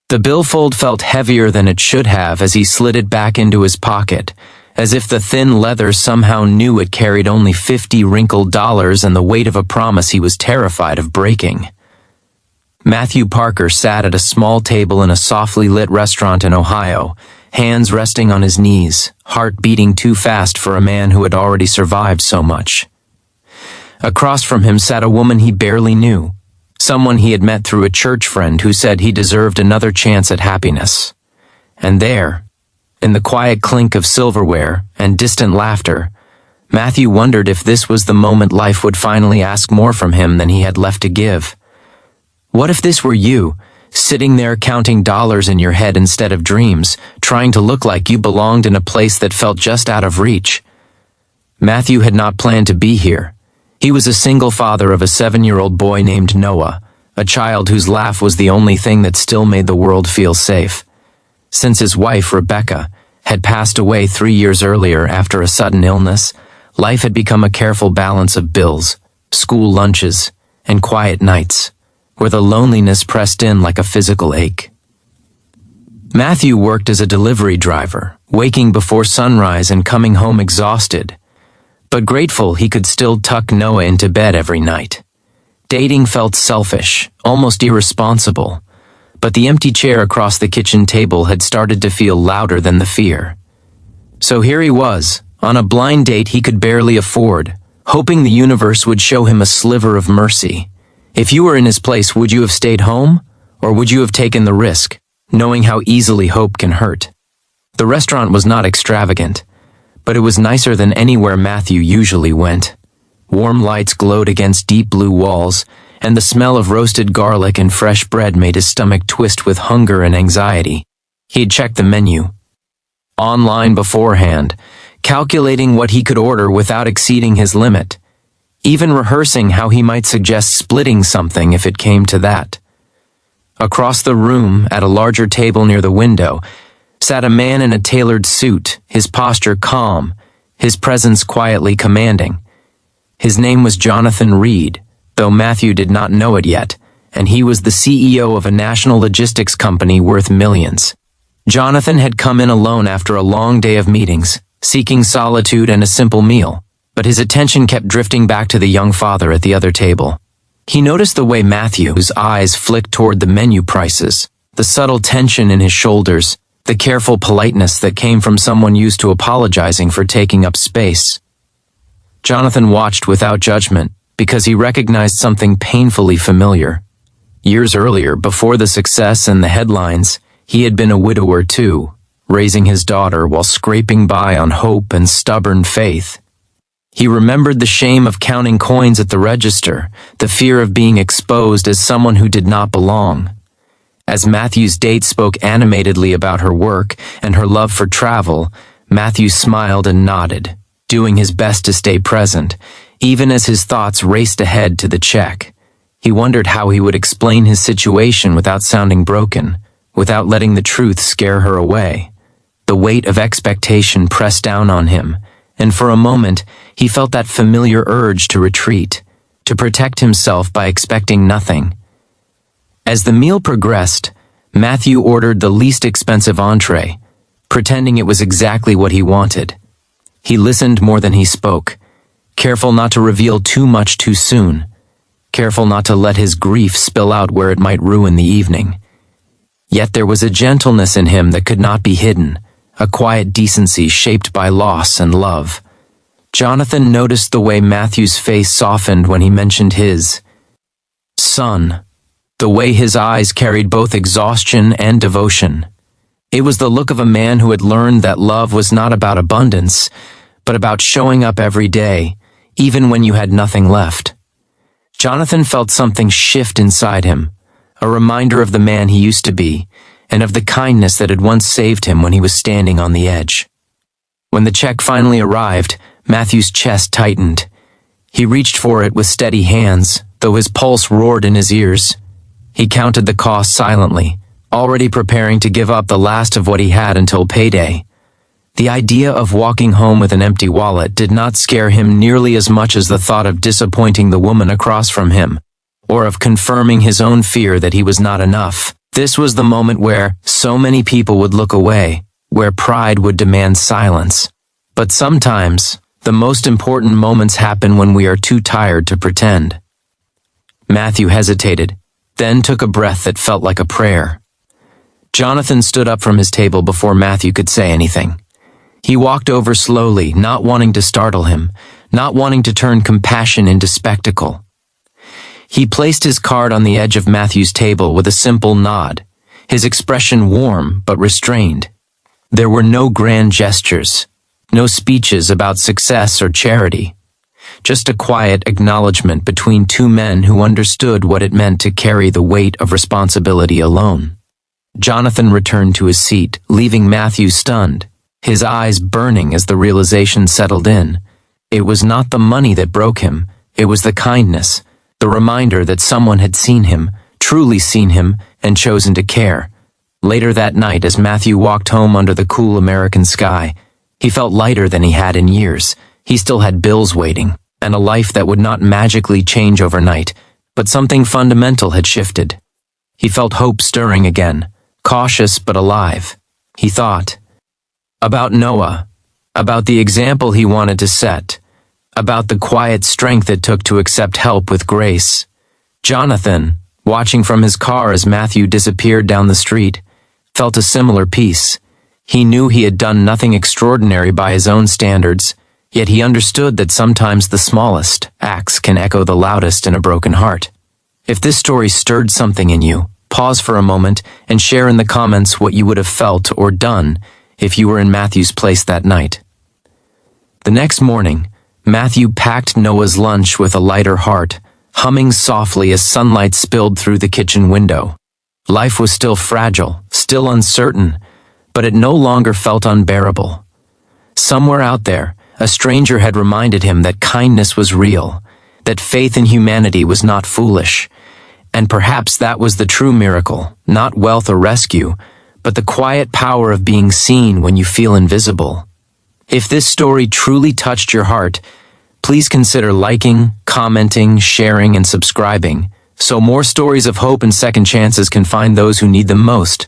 The billfold felt heavier than it should have as he slid it back into his pocket, as if the thin leather somehow knew it carried only 50 wrinkled dollars and the weight of a promise he was terrified of breaking. Matthew Parker sat at a small table in a softly lit restaurant in Ohio, hands resting on his knees, heart beating too fast for a man who had already survived so much. Across from him sat a woman he barely knew, someone he had met through a church friend who said he deserved another chance at happiness. And there, in the quiet clink of silverware and distant laughter, Matthew wondered if this was the moment life would finally ask more from him than he had left to give. What if this were you, sitting there counting dollars in your head instead of dreams, trying to look like you belonged in a place that felt just out of reach? Matthew had not planned to be here. He was a single father of a 7-year-old boy named Noah, a child whose laugh was the only thing that still made the world feel safe. Since his wife, Rebecca, had passed away 3 years earlier after a sudden illness, life had become a careful balance of bills, school lunches, and quiet nights, where the loneliness pressed in like a physical ache. Matthew worked as a delivery driver, waking before sunrise and coming home exhausted, but grateful he could still tuck Noah into bed every night. Dating felt selfish, almost irresponsible, but the empty chair across the kitchen table had started to feel louder than the fear. So here he was, on a blind date he could barely afford, hoping the universe would show him a sliver of mercy. If you were in his place, would you have stayed home, or would you have taken the risk, knowing how easily hope can hurt? The restaurant was not extravagant, but it was nicer than anywhere Matthew usually went. Warm lights glowed against deep blue walls, and the smell of roasted garlic and fresh bread made his stomach twist with hunger and anxiety. He had checked the menu online beforehand, calculating what he could order without exceeding his limit, even rehearsing how he might suggest splitting something if it came to that. Across the room, at a larger table near the window, sat a man in a tailored suit, his posture calm, his presence quietly commanding. His name was Jonathan Reed, though Matthew did not know it yet, and he was the CEO of a national logistics company worth millions. Jonathan had come in alone after a long day of meetings, seeking solitude and a simple meal, but his attention kept drifting back to the young father at the other table. He noticed the way Matthew's eyes flicked toward the menu prices, the subtle tension in his shoulders, the careful politeness that came from someone used to apologizing for taking up space. Jonathan watched without judgment because he recognized something painfully familiar. Years earlier, before the success and the headlines, he had been a widower too, raising his daughter while scraping by on hope and stubborn faith. He remembered the shame of counting coins at the register, the fear of being exposed as someone who did not belong. As Matthew's date spoke animatedly about her work and her love for travel, Matthew smiled and nodded, doing his best to stay present, even as his thoughts raced ahead to the check. He wondered how he would explain his situation without sounding broken, without letting the truth scare her away. The weight of expectation pressed down on him, and for a moment he felt that familiar urge to retreat, to protect himself by expecting nothing. As the meal progressed, Matthew ordered the least expensive entree, pretending it was exactly what he wanted. He listened more than he spoke, careful not to reveal too much too soon, careful not to let his grief spill out where it might ruin the evening. Yet there was a gentleness in him that could not be hidden, a quiet decency shaped by loss and love. Jonathan noticed the way Matthew's face softened when he mentioned his son, the way his eyes carried both exhaustion and devotion. It was the look of a man who had learned that love was not about abundance, but about showing up every day, even when you had nothing left. Jonathan felt something shift inside him, a reminder of the man he used to be, and of the kindness that had once saved him when he was standing on the edge. When the check finally arrived, Matthew's chest tightened. He reached for it with steady hands, though his pulse roared in his ears. He counted the cost silently, already preparing to give up the last of what he had until payday. The idea of walking home with an empty wallet did not scare him nearly as much as the thought of disappointing the woman across from him. or of confirming his own fear that he was not enough. This was the moment where so many people would look away, where pride would demand silence. But sometimes, the most important moments happen when we are too tired to pretend. Matthew hesitated, then took a breath that felt like a prayer. Jonathan stood up from his table before Matthew could say anything. He walked over slowly, not wanting to startle him, not wanting to turn compassion into spectacle. He placed his card on the edge of Matthew's table with a simple nod, his expression warm but restrained. There were no grand gestures, no speeches about success or charity, just a quiet acknowledgement between two men who understood what it meant to carry the weight of responsibility alone. Jonathan returned to his seat, leaving Matthew stunned, his eyes burning as the realization settled in. It was not the money that broke him, it was the kindness, the reminder that someone had seen him, truly seen him, and chosen to care. Later that night, as Matthew walked home under the cool American sky, he felt lighter than he had in years. He still had bills waiting, and a life that would not magically change overnight, but something fundamental had shifted. He felt hope stirring again, cautious but alive. He thought about Noah, about the example he wanted to set, about the quiet strength it took to accept help with grace. Jonathan, watching from his car as Matthew disappeared down the street, felt a similar peace. He knew he had done nothing extraordinary by his own standards, yet he understood that sometimes the smallest acts can echo the loudest in a broken heart. If this story stirred something in you, pause for a moment and share in the comments what you would have felt or done if you were in Matthew's place that night. The next morning, Matthew packed Noah's lunch with a lighter heart, humming softly as sunlight spilled through the kitchen window. Life was still fragile, still uncertain, but it no longer felt unbearable. Somewhere out there, a stranger had reminded him that kindness was real, that faith in humanity was not foolish. And perhaps that was the true miracle, not wealth or rescue, but the quiet power of being seen when you feel invisible. If this story truly touched your heart, please consider liking, commenting, sharing, and subscribing, so more stories of hope and second chances can find those who need them most.